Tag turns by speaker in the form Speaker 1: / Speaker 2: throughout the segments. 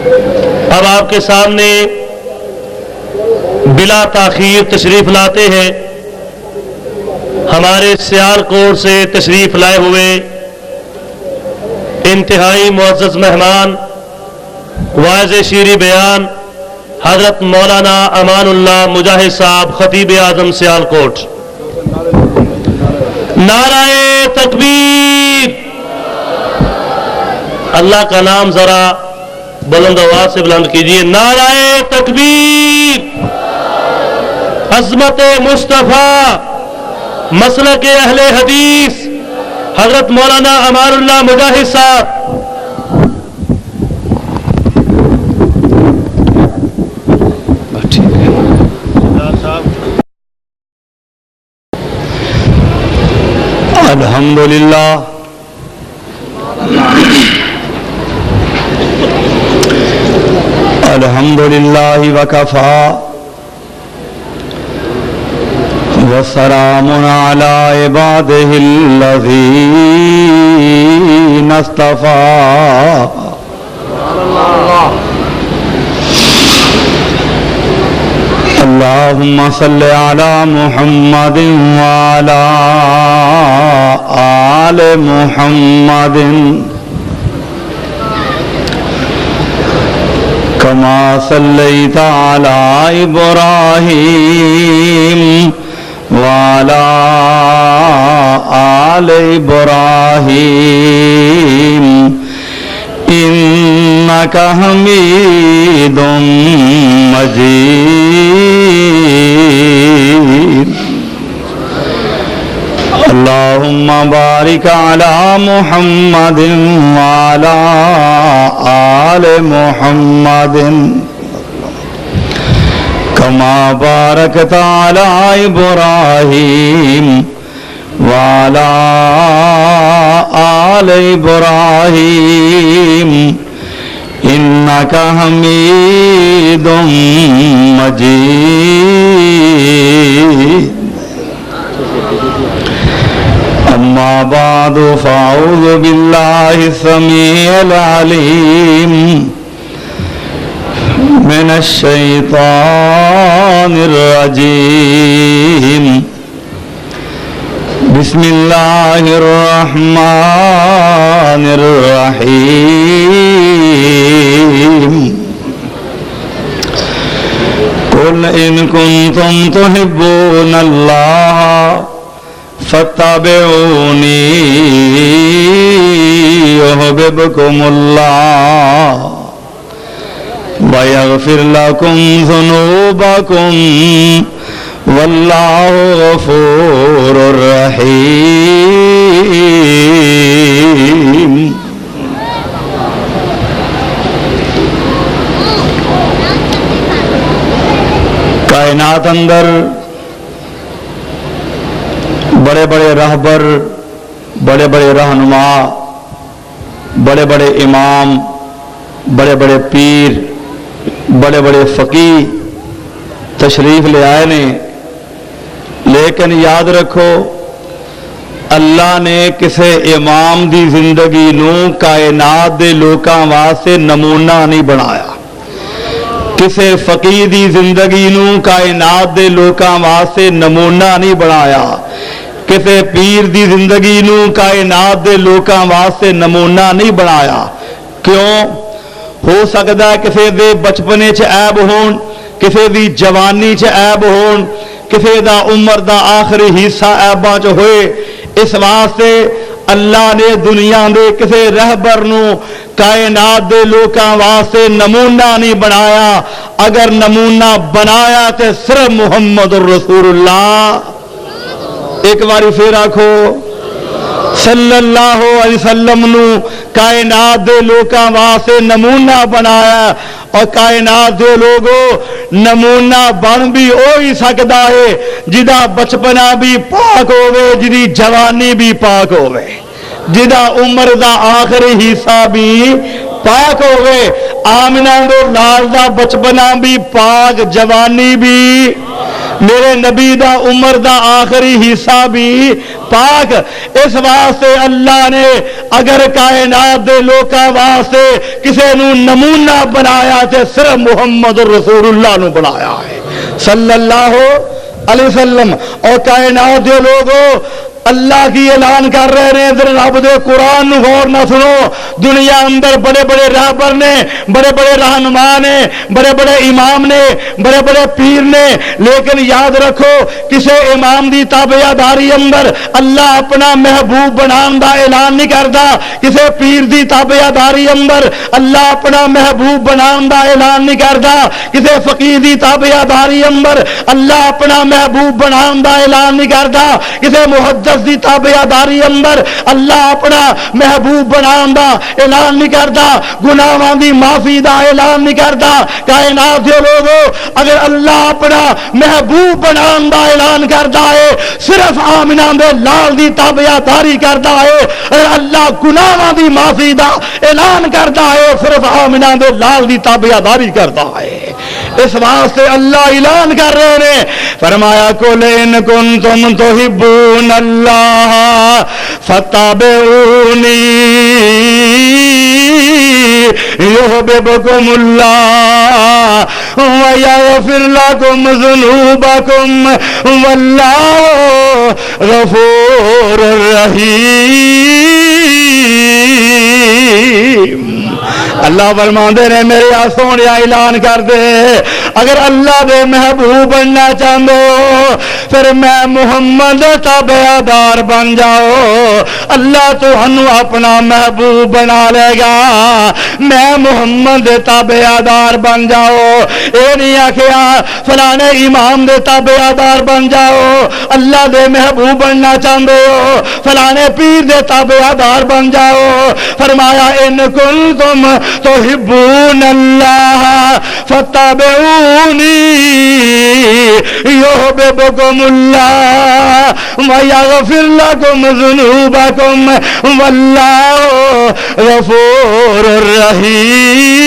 Speaker 1: اب آپ کے سامنے بلا تاخیر تشریف لاتے ہیں ہمارے سیالکوٹ سے تشریف لائے ہوئے انتہائی معزز مہمان واعظ شیریں بیان حضرت مولانا امان اللہ مجاہد صاحب خطیب اعظم سیالکوٹ۔ نعرہ تکبیر! اللہ کا نام ذرا بلند آواز سے بلند کیجیے، نعرہ تکبیر! عظمت مصطفیٰ، مسلک اہل حدیث حضرت مولانا امان اللہ مجاہد صاحب۔
Speaker 2: الحمدللہ الحمدللہ وکفا وسلام علی عبادہ الذین اصطفیٰ۔ اللہم صلی علی محمد وعلی آل محمد کما صلیت علی ابراہیم وعلی آل ابراہیم انک حمید مجید۔ اللہم بارک علی محمد وعلی آل محمد کما بارکت علی ابراہیم وعلی آل ابراہیم انک حمید مجید۔ اما بعد فاعوذ باللہ السمیع العلیم من الشیطان الرجیم۔ بسم اللہ الرحمن الرحیم۔ قل ان کنتم تحبون اللہ فاتبعونی یحببکم اللہ ویغفر لکم ذنوبکم واللہ غفور رحیم۔ کائنات اندر بڑے بڑے رہبر، بڑے بڑے رہنما، بڑے بڑے امام، بڑے بڑے پیر، بڑے بڑے فقیہ تشریف لے آئے نے، لیکن یاد رکھو اللہ نے کسے امام دی زندگی نو کائنات دے لوکاں واسطے نمونہ نہیں بنایا، کسے فقیہ دی زندگی نو کائنات دے لوکاں واسطے نمونہ نہیں بنایا، کسے پیر دی زندگی نو کائنات دے لوکاں واسطے نمونہ نہیں بنایا۔ کیوں؟ ہو سکتا ہے کسے دے بچپنے چ عیب ہون، کسے دی جوانی چ عیب ہون، کسے دا عمر دا آخری حصہ عیباں چ ہوئے، اس واسطے اللہ نے دنیا دے کسے رہبر نو کائنات دے لوکاں واسطے نمونہ نہیں بنایا، اگر نمونہ بنایا تے صرف محمد الرسول اللہ۔ ایک باری پھر آکھو صلی اللہ علیہ وسلم نو کائنات دے لوکاں واسطے نمونہ بنایا، اور کائنات دے لوگوں نمونہ بن بھی ہوئی سکتا ہے جدا بچپنا بھی پاک ہوئے، جدی جوانی بھی پاک ہوئے، جدا عمر دا آخری حصہ بھی پاک ہوئے۔ آمنہ دے لال دا بچپنا بھی پاک، جوانی بھی میرے نبی دا عمر دا آخری حصہ بھی پاک. اس واسطے اللہ نے اگر کائنات دے لوکاں واسطے کسے نو نمونہ بنایا تے صرف محمد رسول اللہ نو بنایا ہے صلی اللہ علیہ وسلم. اور کائنات دے لوگوں اللہ کی اعلان کر رہے ہیں ذرا رب دے قرآن نو غور نہ سنو. دنیا اندر بڑے بڑے راہبر نے, بڑے بڑے رہنما نے, بڑے بڑے امام نے, بڑے بڑے پیر نے, لیکن یاد رکھو کسے امام دی تابعداری اندر اللہ اپنا محبوب بنان دا اعلان نہیں کردا. کسے پیر دی تابعداری اندر اللہ اپنا محبوب بنان دا اعلان نہیں کردا. کسے فقیر دی تابعداری اندر اللہ اپنا محبوب بنان دا اعلان نہیں کردا. کسے محدث دی تابعداری اندر اللہ اپنا محبوب بنان دا اعلان نہیں کردا. گناہاں دی معافی دا اعلان نہیں کردا. کائنات دے لوگوں اگر اللہ اپنا محبوب بنان دا اعلان کردا ہے صرف آمنہ دے لال دی تابعداری کردا ہے. اگر اللہ گناہاں دی معافی دا اعلان کردا ہے صرف آمنہ دے لال دی تابعداری کردا ہے. اس واسطے اللہ اعلان کر رہے ہیں, فرمایا قل ان کنتم تحبون اللہ فاتبعونی یحببکم اللہ ویغفر لکم ذنوبکم واللہ غفور رحیم. اللہ فرماندے نے میرے سونے اعلان کر دے اگر اللہ دے محبوب بننا چاہتے ہو پھر میں محمد تابعدار بن جاؤ. اللہ تو ہنو اپنا محبوب بنا لے گا. میں محمد دے تابعدار بن جاؤ. اے نہیں آخیا فلانے امام دے تابعدار بن جاؤ. اللہ دے محبوب بننا چاہتے ہو فلانے پیر دے تابعدار بن جاؤ. فرمایا ان کنتم تحبون اللہ فاتبعونی یحببکم اللہ ویغفر لکم ذنوبکم واللہ غفور رحیم.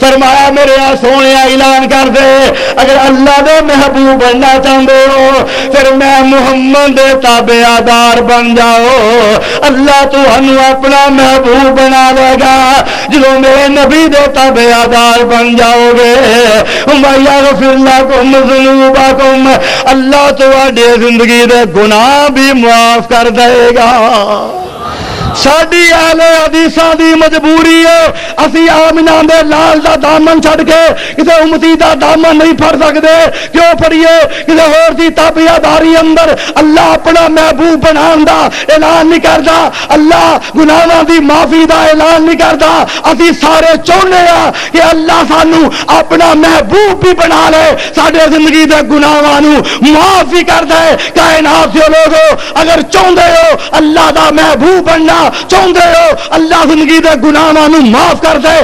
Speaker 2: فرمایا میرے سونے اعلان کر دے اگر اللہ دے محبوب بننا چاہتے ہو پھر میں محمد دے تابعدار بن جاؤ. اللہ تو ہنو اپنا محبوب بنا لے گا جدوں میرے نبی دے تابعدار بن جاؤ گے. وَيَغْفِرْ لَكُمْ ذُنُوبَكُمْ اللہ تواڈے زندگی دے گناہ بھی معاف کر دے گا. ساڈی اہل حدیثاں دی مجبوری ہے اسی آمنہ دے لال دا دامن چھڑ کے کسے امتی دا دامن نہیں پھڑ سکتے. کیوں پڑھیے کسے ہور دی تابعداری اندر اللہ اپنا محبوب بنان دا اعلان نہیں کردا. اللہ گناہاں دی معافی دا اعلان نہیں کردا. اسی سارے چاہنے ہاں کہ اللہ سانو اپنا محبوب بھی بنا لے, ساڈے زندگی دے گناہاں نو معاف بھی کر دے. کائنات دے لوگو اگر چاہندے ہو اللہ دا محبوب بننا چاہتے ہو اللہ زندگی دے گناہاں نو معاف کر دے.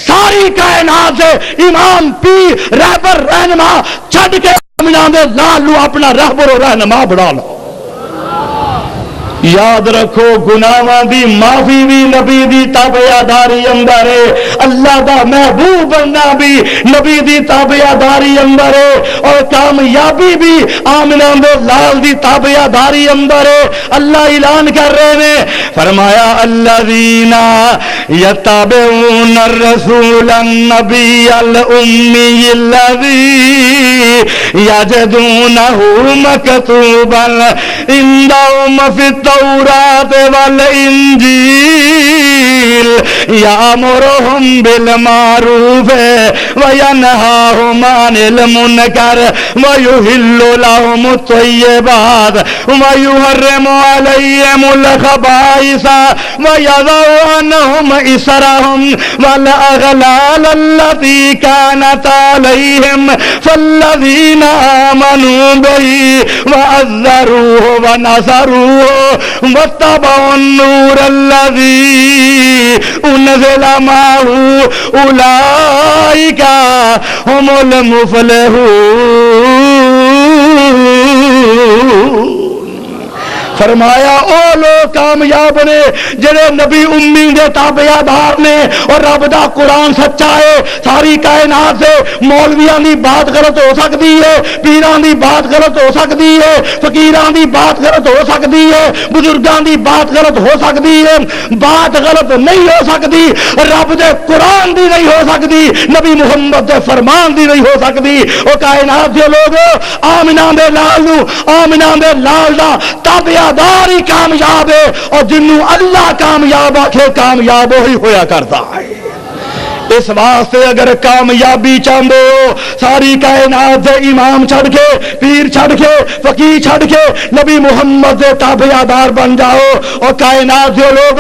Speaker 2: ساری کائنات دے امام پیر رہبر رہنما چھڈ کے آمنہ دے لال نو اپنا رہبر و رہنما بنا لو. یاد رکھو گناہاں دی معافی بھی نبی دی تابعداری اندر ہے. اللہ دا محبوب بننا بھی نبی دی تابعداری اندر ہے. اور کامیابی بھی آمنہ دے لال دی تابعداری اندر ہے. اللہ اعلان کر رہے ہیں فرمایا الذین یتبعون الرسول النبی الامی الذی یجدونہ مکتوبا عندہم فی التوراۃ والانجیل یامرہم بالمعروف وینہاہم عن المنکر ویحل لہم الطیبات ویحرم علیہم الخبائث ویضع عنہم اسرہم والاغلال التی کانت علیہم فالذین آمنوا بہ وعزروہ ونصروہ واتبعوا النور الذی انزل معه اولئک هم المفلحون. فرمایا او لوگ کامیاب نے جڑے نبی امی دے تابعدار نے اور رب دا قرآن سچا ہے. ساری کائنات سے مولویاں دی بات غلط ہو سکتی ہے, پیراں دی بات غلط ہو سکتی ہے, فقیراں دی بات غلط ہو سکتی ہے, بزرگاں دی بات غلط ہو سکتی ہے, بات غلط نہیں ہو سکتی رب دے قرآن دی نہیں ہو سکتی, نبی محمد دے فرمان دی نہیں ہو سکتی. او کائنات دے لوگ آمنہ دے لال نو آمنہ دے لال دا تابعدار ہی کامیاب ہے, اور جنوں اللہ کامیاب آکھے کامیاب وہی ہویا کرتا ہے. اس واسطے اگر کامیابی چاہتے ہو ساری کائنات دے امام چھڑ کے, پیر چھڑ کے, فقیر چھڑ کے نبی محمد دے تابعدار بن جاؤ. اور کائنات دے لوگ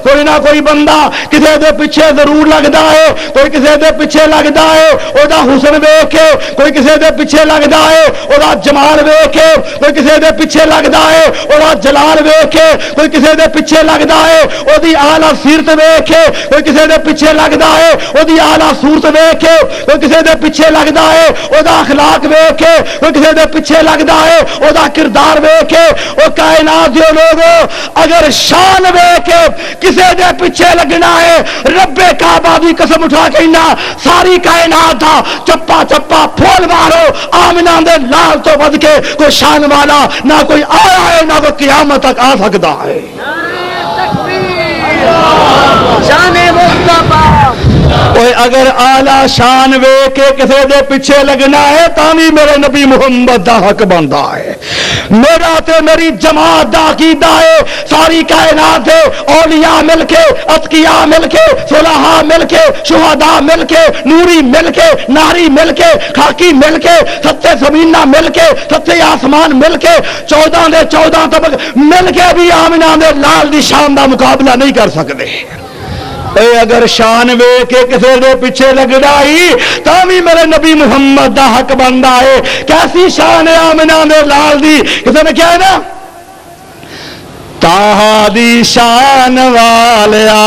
Speaker 2: کوئی نہ کوئی بندہ کسی دے پیچھے ضرور لگتا ہے, کوئی کسی دے پیچھے لگتا ہے او دا حسن ویکھ کے, کوئی کسی دے پیچھے لگتا ہے او دا جمال ویکھ کے, کوئی کسی دے پیچھے لگتا ہے او دا جلال ویکھ کے, کوئی کسی دے پیچھے لگتا ہے او دی اعلی سیرت ویکھ کے, کوئی کسی دے پیچھے لگتا ہے او دی اعلی صورت ویکھ کے, کوئی کسی دے پیچھے لگتا ہے او دا اخلاق ویکھ کے, کوئی کسی دے پیچھے لگتا ہے او دا کردار ویکھ کے. او کائنات دے لوگ اگر شان ویکھ کے کسی دے پیچھے لگنا ہے رب کعبہ دی قسم اٹھا کے نہ ساری کائنات دا چپا چپا پھول مارو آمنہ دے لال تو ود کے کوئی شان والا نہ کوئی آیا ہے نہ کوئی قیامت تک آ سکتا ہے.
Speaker 3: شان مصطفیٰ
Speaker 2: اگر اعلی شان ویکھ کے کسی دے پیچھے لگنا ہے تاں میرے نبی محمد دا حق بندا ہے. میرا تے میری جماعت دا عقیدہ ہے ساری کائنات دے اولیاء مل کے, اتقیاء مل کے, صلحاء مل کے, شہداء مل کے, نوری مل کے, ناری مل کے, خاکی مل کے, ستے زمینہ مل کے, ستے آسمان مل کے, 14 دے 14 طبق مل کے بھی آمنہ دے لال دی شان دا مقابلہ نہیں کر سکتے. اگر شان ویکھ کے کسی دے پیچھے لگنا ہی تاں میرے نبی محمد دا حق بندا ہے. کیسی شان ہے آمنہ دے لال دی, کسی نے کیا ہے نا تاہا دی شان والیا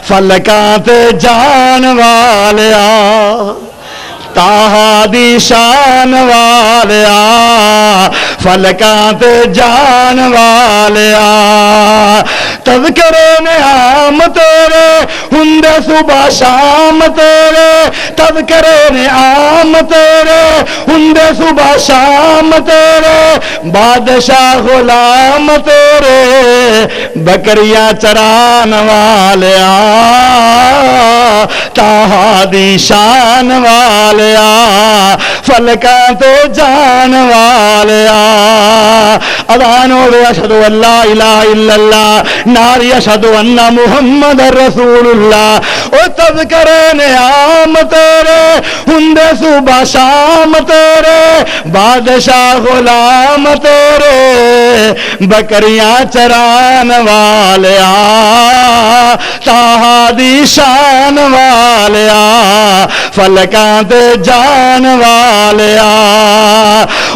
Speaker 2: فلکاں تے جان والیا, تاہا دی شان والیا فلکاں تے جان والیا. تذکرے نعام تیرے ہندے صبح شام تیرے, تذکرے نعام تیرے ہندے صبح شام تیرے, بادشاہ غلام تیرے بکریاں چران والیا, تاہا دی شان والیا فلکاں تے جان والیا. اذان ہوئے اشہدو ان لا الہ الا اللہ, ناری اشہدو ان محمد رسول اللہ. او تذکرے نعام تیرے ہندے صبح شام تیرے, بادشاہ غلام تیرے بکریاں چران والیا, تاہا دی شان والیا فلکاں تے جان والیا.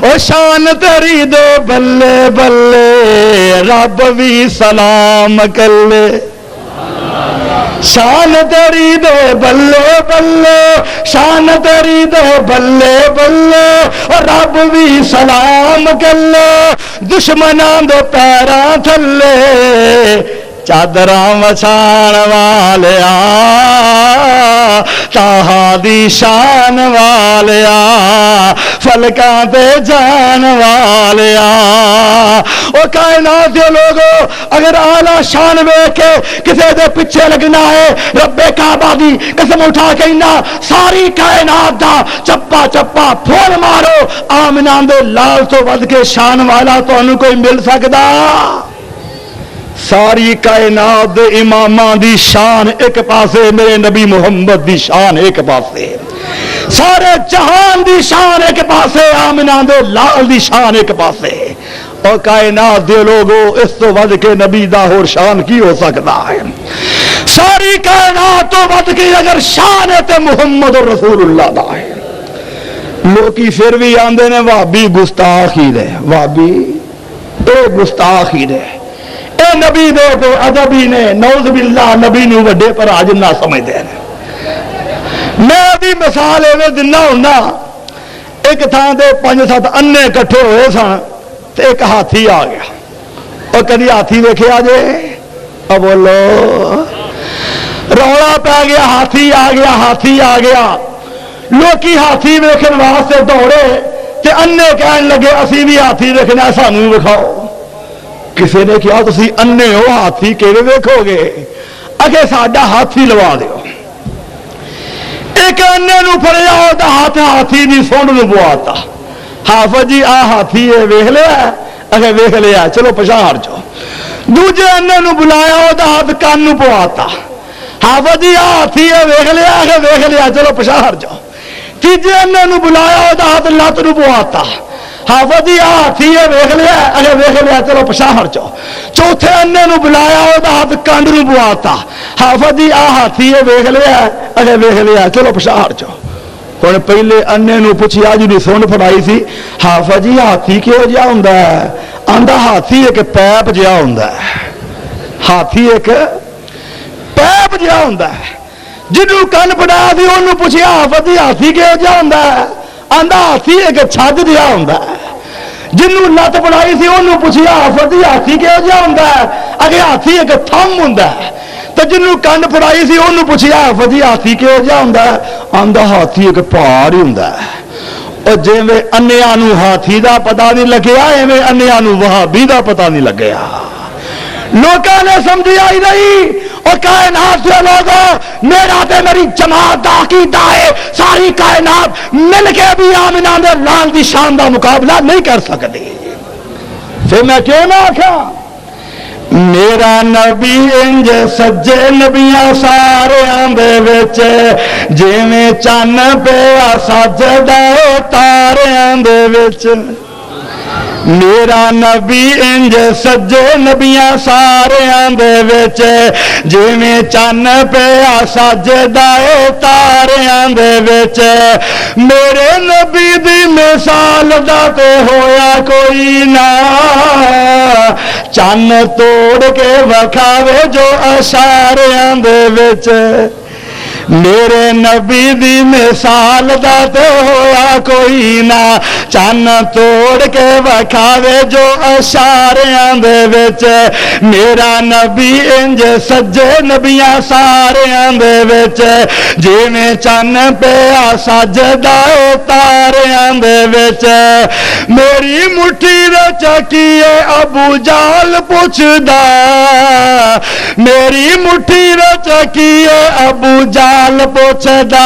Speaker 2: او شان تیری دے بلے بلے رب بھی سلام کلے, شان تیری دے بلے بلے, شان تیری دے بلے بلے رب بھی سلام کلے. دشمناں دے پیراں تھلے چادراں وچھان والیا, تاہا دی شان والیا فلکاں تے جان والیا. او کائنات دے لوگو اگر اعلی شان ویکھ کے کسی دے پیچھے لگنا ہے رب کعبہ دی قسم اٹھا کے نہ ساری کائنات دا چپا چپا پھول مارو آمنہ دے لال تو ود کے شان والا تانوں کوئی مل سکدا. ساری کائنات دے اماماں دی شان ایک پاسے, میرے نبی محمد دی شان ایک پاسے, سارے جہان دی شان ایک پاسے, آمنہ دے لال دی شان ایک پاسے. اور کائنات دے لوگوں اس تو ود کے نبی دا اور شان کی ہو سکتا ہے. ساری کائنات تو ود کے اگر شان ہے تے محمد رسول اللہ دا ہے. لوکی پھر بھی آندے نے وہابی گستاخی دے, وہابی اے گستاخی دے, اے نبی دے پہ ادبی نے نعوذ باللہ نبی نو وڈے پر آج نہ سمجھ دے. میں بھی مثال ایویں دنا ہونا, ایک تھان دے 5-7 انے کٹھے ہوئے سن تے ایک ہاتھی آ گیا. اور کدی ہاتھی دیکھا جے؟ اب بولو، رولا پی گیا، ہاتھی آ گیا، ہاتھی آ گیا، لوکی ہاتھی ویکھن واسطے دوڑے تے انے کہن لگے اسی بھی ہاتھی دیکھنا، سانو بھی وکھاؤ۔ کسی نے کہا تسی انے ہو، ہاتھی کیویں ویکھو گے؟ اگے ساڈا ہاتھی لوا دیو۔ ایک انے نو پھڑیا دا ہاتھ ہاتھی دی سونڈ نو پواتا، حافظ جی آ ہاتھی ہے ویکھ لیا؟ اگے ویکھ لیا، چلو پچھا ہٹ جاؤ۔ دوجے انے نو بلایا او دا ہاتھ کان نو پواتا، حافظ جی آ ہاتھی ہے ویکھ لیا؟ اگے ویکھ لیا، چلو پچھا ہٹ جاؤ۔ تیجے انے نو بلایا او دا ہاتھ لت نو پواتا، حافظ جی آ ہاتھی ہے ویکھ لیا؟ اگے ویکھ لیا، چلو پچھا ہٹ جاؤ۔ چوتھے انے نو بلایا او دا ہاتھ کنڈ نو پواتا، حافظ جی آ ہاتھی ہے ویکھ لیا؟ اگے ویکھ لیا، چلو پچھا ہٹ جاؤ۔ ہن پہلے انے نو پوچھیا جی سونڈ پھڑائی سی، حافظ جی ہاتھی کہو جہا ہوندا ہے؟ آندا ہاتھی ایک پیپ جہا ہوندا ہے، ہاتھی ایک پیپ جہا ہوندا ہے۔ جنوں کن پڑایا سی انہوں پوچھیا حافظ جی ہاتھی کہو جہا ہوندا ہے؟ آندا ہاتھی ایک چھج جہا ہوندا ہے۔ جنوں لت پڑائی سی انہوں پوچھیا حافظ جی ہاتھی کہو جہا ہوندا ہے؟ اگے ہاتھی ایک تھم ہوندا ہے۔ تو جنوں کنڈ پڑائی سی انہوں پوچھیا حافظ جی ہاتھی کہو جہا ہوندا ہے؟ آندا ہاتھی ایک پہاڑ ہی ہوندا ہے۔ اور جویں انیاں نوں ہاتھی دا پتہ نہیں لگیا، ایویں انیاں نوں وہابی دا پتہ نہیں لگیا۔ لوکاں نے سمجھیا ہی نہیں۔ اور کائنات سے لوگوں، میرا تے میری جماعت دا عقیدہ ہے ساری کائنات مل کے بھی آمنہ دے لال دی شان دا مقابلہ نہیں کر سکتی۔ پھر میں کیوں نہ آکھاں میرا نبی انج سجے نبیاں ساریاں دے وچ، جویں چن پیا سجدا تاریاں دے وچ۔ میرا نبی انج سجے نبیاں ساریاں دے وچ، جویں چن پیا سجدا تاریاں دے وچ۔ میرے نبی دی مثال دا تے ہویا کوئی نہ، چن توڑ کے وکھاوے جو اشاریاں دے وچ۔ میرے نبی دی مثال دا تے ہویا کوئی نہ، چن توڑ کے وکھاوے جو اشاریاں دے وچ۔ میرا نبی انج سجے نبیاں ساریاں دے وچ، جویں چن پیا سجدا تاریاں دے وچ۔ میری مٹھی دے چکیے ابو جال پوچھدا، میری مٹھی دے چکیے ابو جال پوچھدا،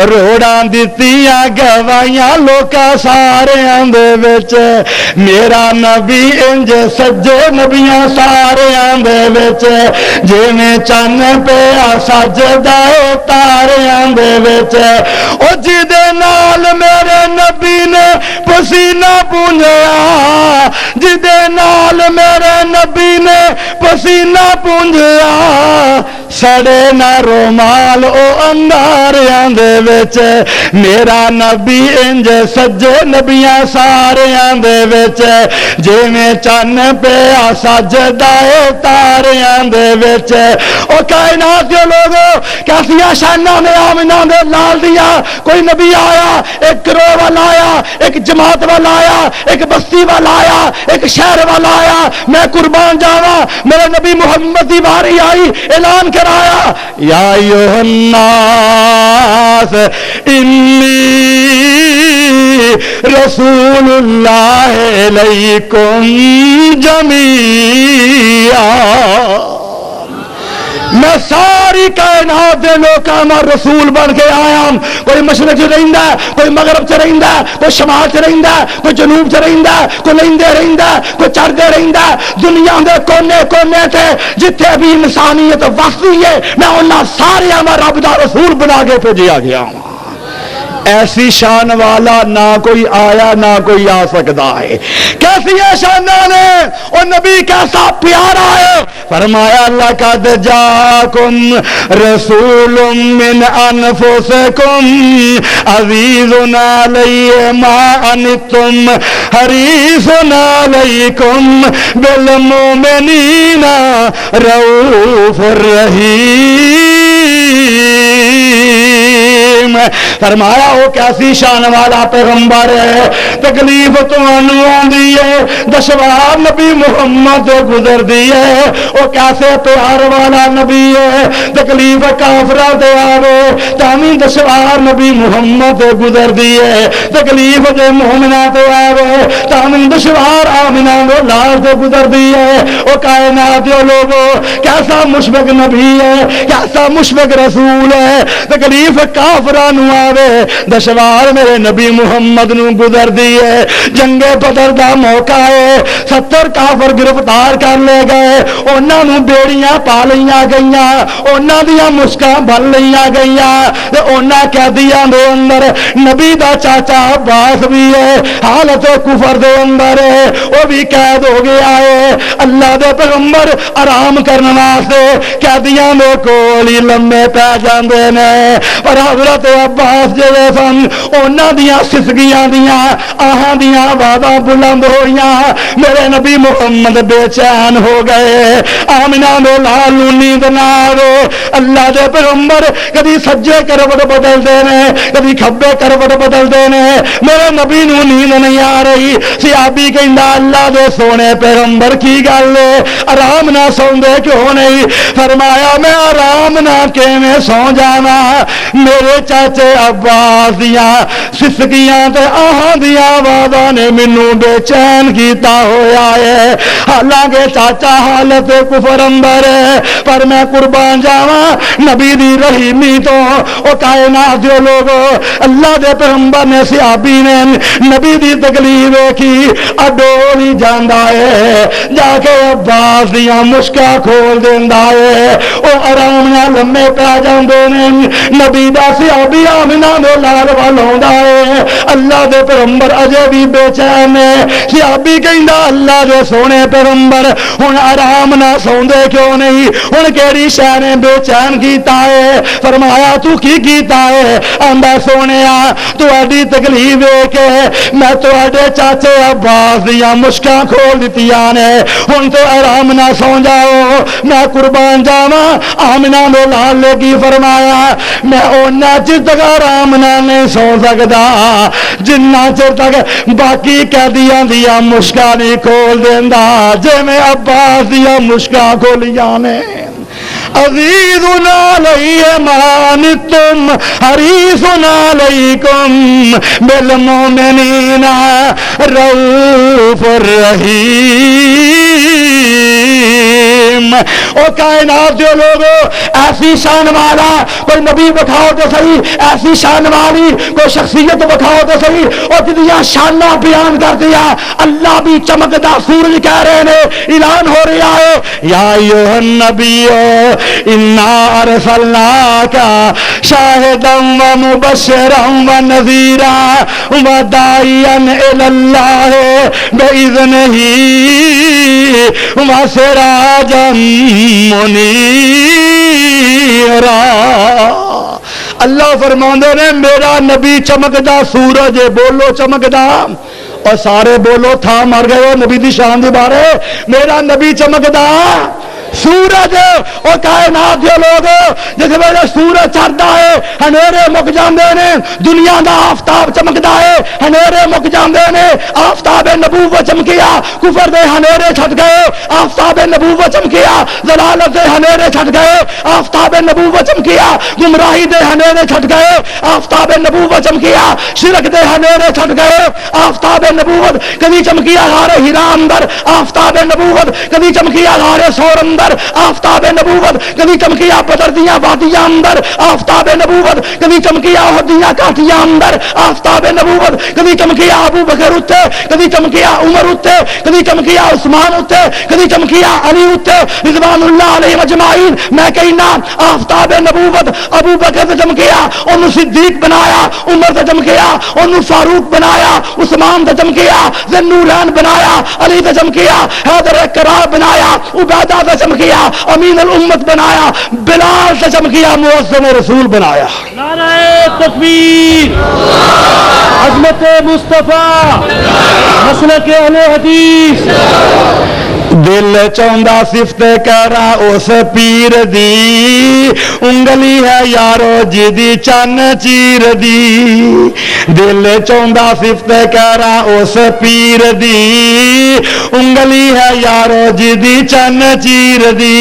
Speaker 2: روڑاں دتیاں گوائیاں لوکاں ساریاں دے وچ۔ میرا نبی انج سجے نبیاں ساریاں دے وچ، جویں چن پیا سجدا تاریاں دے وچ۔ او جدے نال میرے نبی نے پسینہ پونجیا، جدے نال میرے نبی نے پسینہ پونجیا، سڑے نہ رومال او انداریاں دے وچ۔ میرا نبی انج سجے نبیاں ساریاں دے وچ، جویں چن پیا سجدا تاریاں دے وچ۔ او کائنات دے لوگوں، کیسیا شاناں میں آمنہ دے لال دیا۔ کوئی نبی آیا، ایک گروہ والا آیا، ایک جماعت والا آیا، ایک بستی والا آیا، ایک شہر والا آیا، میں قربان جاواں میرے نبی محمد دی باری آئی، اعلان کرایا یا ایھا الناس انی رسول اللہ الیکم جمیعا۔ میں ساری کائنات دے لوکاں دا رسول بن کے آیا ہوں۔ کوئی مشرق چ رہندا ہے، کوئی مغرب چ رہندا ہے، کوئی شمال چ رہندا ہے، کوئی جنوب چ رہندا ہے، کوئی لیندے رہندا ہے، کوئی چڑھدے رہندا ہے۔ دنیا دے کونے کونے تے جتھے بھی انسانیت وسدی ہے، میں انہاں ساریاں دا رب دا رسول بنا کے بھیجیا گیا ہوں۔ ایسی شان والا نہ کوئی آیا نہ کوئی آ سکتا ہے۔ کیسی شانہ نے، اور نبی کیسا پیارا ہے۔ فرمایا لقد جاکم رسول من انفسکم عزیز علیہ ما عنتم حریص علیکم بالمؤمنین رؤوف الرحیم۔ فرمایا وہ کیسی شان والا پیغمبر ہے، تکلیف تمہوں آندی ہے دشوار نبی محمد گزر دی ہے، وہ کیسے پیار والا نبی ہے، تکلیف کافرہ دے آوے تامی دشوار نبی محمد گزر دی ہے، تکلیف دے مومنہ دے آوے تامی دشوار آمنہ دے لال دے گزر دی ہے، وہ کائنات دے لوگو کیسا مشفق نبی ہے، کیسا مشفق رسول ہے، تکلیف کافرہ نو آوے دشوار میرے نبی محمد نو گزر دی ہے۔ جنگ بدر دا موقع ہے، 70 کافر گرفتار کر لے گئے، انہاں نو بیڑیاں پا لئیاں گئیاں، انہاں دیاں مشکاں بھر لئیاں گئیاں، انہاں قیدیاں دے اندر نبی دا چاچا عباس بھی ہے، حالت کفر دے اندر ہے، وہ بھی قید ہو گیا ہے۔ اللہ دے پیغمبر آرام کرنے واسطے قیدیاں دے کول ہی لمے پے جاندے نے، پر حضرت عباس جڑے سن انہاں دیاں سسگیاں دیاں آہاں دیاں آوازاں بلند ہوئیاں، میرے نبی محمد بے چین ہو گئے۔ آمنہ میں لال نیند نہ آوے، اللہ دے پیغمبر کبھی سجے کروٹ بدل دینے کبھی کھبے کروٹ بدل دینے، میرے نبی نو نیند نہیں آ رہی۔ صحابی کہندا اللہ دے سونے پیغمبر کی گل ہے آرام نہ سوندے کیوں نہیں؟ فرمایا میں آرام نہ کیویں سو جاواں، میرے چاچے عباس دیاں سسکیاں تے آہاں دیاں آوازاں نے مینوں بے چین کیتا ہویا ہے۔ حالانکہ چاچا حالت کفر اندر ہے، پر میں قربان جاواں نبی دی رحیمی تو او کائنات دے لوگو اللہ دے پیغمبر نے صحابی نے نبی دی تکلیف کی اڈول ہی جاندا ہے، جا کے عباس دیاں مشکاں کھول دیندا ہے، او آرام نال لمے پے جاندے نے۔ نبی دا صحابی آمنہ دے لال وال ہوندا ہے، اللہ دے پیغمبر اجے بھی بے چین ہے۔ صحابی کہندا اللہ دے سونے پیغمبر ہن آرام نہ سوندے کیوں نہیں؟ ہن کیڑی شے نے بے چین کیتا ہے؟ فرمایا تو کی کیتا ہے؟ آندا سونیا تہاڈی تکلیف ویکھ کے میں تہاڈے چاچے عباس دیاں مشکاں کھول دتیاں نے، ہن تے آرام نہ سو جاؤ۔ میں قربان جاواں آمنہ دے لال نے کی فرمایا میں اوناں چر تک آرام نہ نہیں سو سکدا جنہ چر تک باقی قیدیاں دیاں مشکاں نہیں کھول دیندا جویں عباس دیاں مشکاں کھولیاں نے۔ عزیز علیہ ما عنتم حریص علیکم بالمؤمنین رؤوف رحیم۔ او کائنات جو لوگو ایسی شان والا کوئی نبی بکھاؤ تو صحیح، ایسی شان والی کوئی شخصیت بکھاؤ تو صحیح، اور جدیاں شانہ بیان کر دیا۔ اللہ بھی چمکدا سورج کہہ رہے نے، اعلان ہو رہا ہے یا ایھا النبی انا ارسلناک شاہدا ومبشرا ونذیرا وداعیا الی اللہ باذنہ وسراجا منیرا۔ اللہ فرماندے نے میرا نبی چمکدا سورج ہے، بولو چمکدا، اور سارے بولو تھا مر گئے ہو نبی دی شان دی بارے۔ میرا نبی چمکدا سورج، اور کائنات دے لوگ جس ویلے سورج چڑھدا ہے ہنیرے مک جاندے نے، دنیا دا آفتاب چمکدا ہے ہنیرے مک جاندے نے۔ آفتاب نبوت چمکیا کفر دے ہنیرے چھٹ گئے، آفتاب نبوت چمکیا ضلالت دے ہنیرے چھٹ گئے، آفتاب نبوت چمکیا گمراہی دے ہنیرے چھٹ گئے، آفتاب نبوت چمکیا شرک دے ہنیرے چھٹ گئے، آفتاب نبوت کبھی چمکیا غار ہرا اندر، آفتاب نبوت کبھی چمکیا غار سور اندر، آفتاب نبوت کبھی چمکیا بدر دیاں وادیاں اندر، آفتاب نبوت کبھی چمکیا احد دیاں گھاٹیاں اندر، آفتاب نبوت کبھی چمکیا ابو بکر اتے، کبھی چمکیا عمر اتے، کبھی چمکیا عثمان اتے، کبھی چمکیا علی اتے رضوان اللہ علیہ اجمعین۔ میں کہنا آفتاب نبوت ابو بکر سے چمکیا انہوں صدیق بنایا، عمر سے چمکیا انہوں فاروق بنایا، عثمان سے چمکیا ذوالنورین بنایا، علی سے چمکیا حیدر کرار بنایا، عبیدہ سے چمکیا امین الامت بنایا، بلال سے چمکیا مؤذن رسول بنایا۔
Speaker 1: نعرہ تکبیر، عظمت مصطفیٰ، مسلک اہل حدیث۔
Speaker 2: دل چاہندا صفت کراں اس پیر دی انگلی ہے یارو جدی چن چیر دی دل چاہندا صفت کراں اس پیر دی انگلی ہے یارو جدی چن چیر دی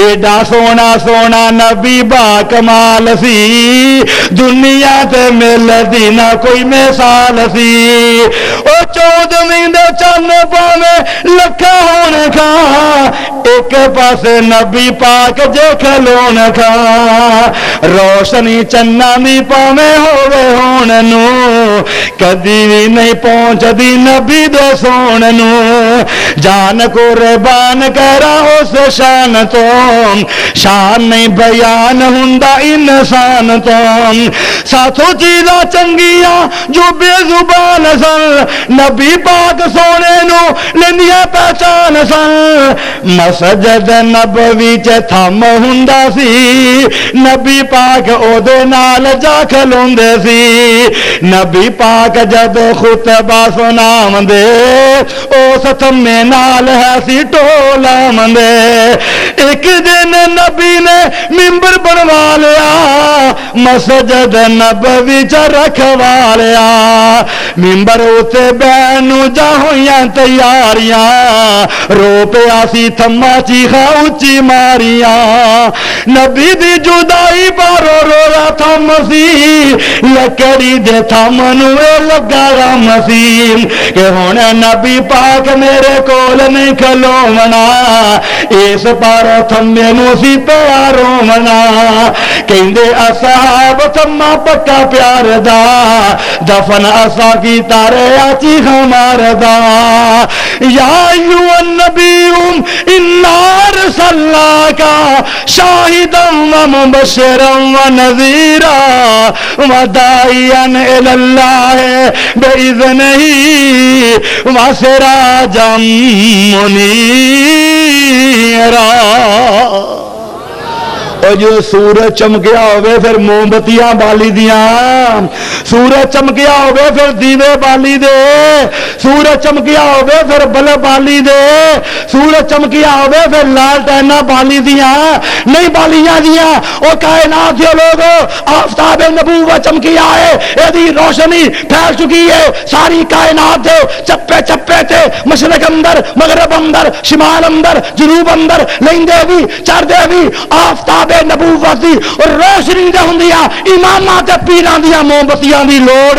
Speaker 2: ایڈا سونا سونا نبی با کمال سی دنیا تے مل دی نہ کوئی مثال سی او 14 دے چن پاویں لکھا ہون کھا ایک پاسے نبی پاک جے کھلون کھا روشنی چننا دی پاویں ہووے ہون نو کدی بھی نہیں پہنچ دی نبی دے سون نو جان قربان کرا اس شان تو شان نہیں بیان ہوندا انسان تو ساتھوں چیزاں چنگیاں جو بے زبان سن نبی پاک سونے نو لیندیاں پہچان سن مسجد نبوی چ تھم ہوندا سی نبی پاک او دے نال جا کھلوندے سی نبی پاک جب خطبہ سناوندے اس تھمے نال ہے سی ٹولا مندے ایک دن نبی نے ممبر بنوا لیا مسجد نبوی چ رکھوا لیا ممبر اتے بہن جا ہویاں تیاریاں رو پیا سی تھما چیخا اچھی ماریاں نبی دی جدائی بارو رو رہا تھم سی لکڑی دے تھم نوے لگا رم سی کہ ہن نبی پاک میرے کول نہیں کھلونا اس پارو تھمے نو سی پیارو منا کہندے اصحاب تھما پکا پیار دا دفن اسا کی تارے آچی ہمار دا یا ایوہ النبیوم انار صلاکا شاہدا و مبشرا و نذیرا و دائیا الاللہ بإذنہی و سراجا منیرا اور جو سورج چمکیا ہوئے پھر موم بتیاں بالی دیاں سورج چمکیا ہوئے پھر دیوے بالی دے سورج چمکیا ہوئے پھر بلب بالی دے سورج چمکیا ہوئے پھر لال ٹہنا بالی دیاں نہیں بالیاں دیاں اور کائنات جو لوگوں آفتاب نبوت چمکیا ہے ایدی روشنی پھیل چکی ہے ساری کائنات دے چپے چپے تھے مشرق اندر مغرب اندر شمال اندر جنوب اندر لیندے بھی چردے بھی آفتاب نبوت دی اور روشنی دے ہوندیاں امامات پیراں دیاں موم بتیاں دی لوڑ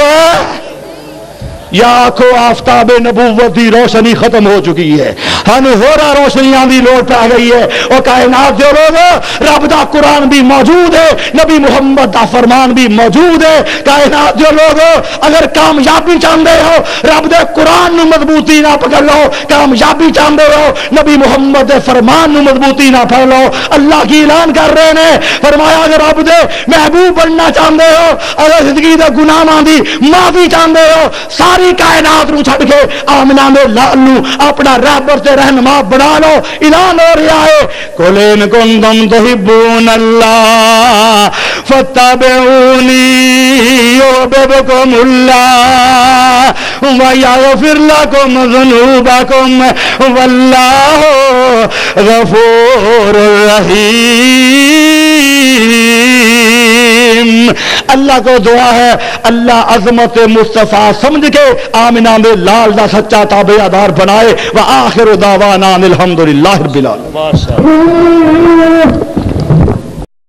Speaker 2: یا آنکھو آفتاب نبوت دی روشنی ختم ہو چکی ہے ہن ہورا روشنیاں دی لوڑ پہ گئی ہے اور کائنات جو لوگ رب دا قرآن بھی موجود ہے نبی محمد دا فرمان بھی موجود ہے کائنات جو لوگ اگر کامیابی چاہتے ہو رب دے قرآن نو مضبوطی نہ پکڑ لو کامیابی چاہتے ہو نبی محمد دے فرمان نو مضبوطی نہ پکڑ لو اللہ کی اعلان کر رہے ہیں فرمایا اگر رب دے محبوب بننا چاہتے ہو اگر زندگی دے گناہاں دی معافی چاہتے ہو ساری کائنات نو چھڑ کے آمنہ میں لال نو اپنا رہبر تے رہنما بنا لو اعلان ہو رہا ہے قُلْ إِن كُنتُمْ تُحِبُّونَ اللَّهَ فَاتَّبِعُونِي يُحْبِبْكُمُ اللَّهُ وَيَغْفِرْ لَكُمْ ذُنُوبَكُمْ وَاللَّهُ غَفُورٌ رَحِيمٌ اللہ کو دعا ہے اللہ عظمت مصطفیٰ سمجھ کے آمنہ میں لال دا سچا تابعدار بنائے وآخر دعوانا الحمدللہ رب العالمین.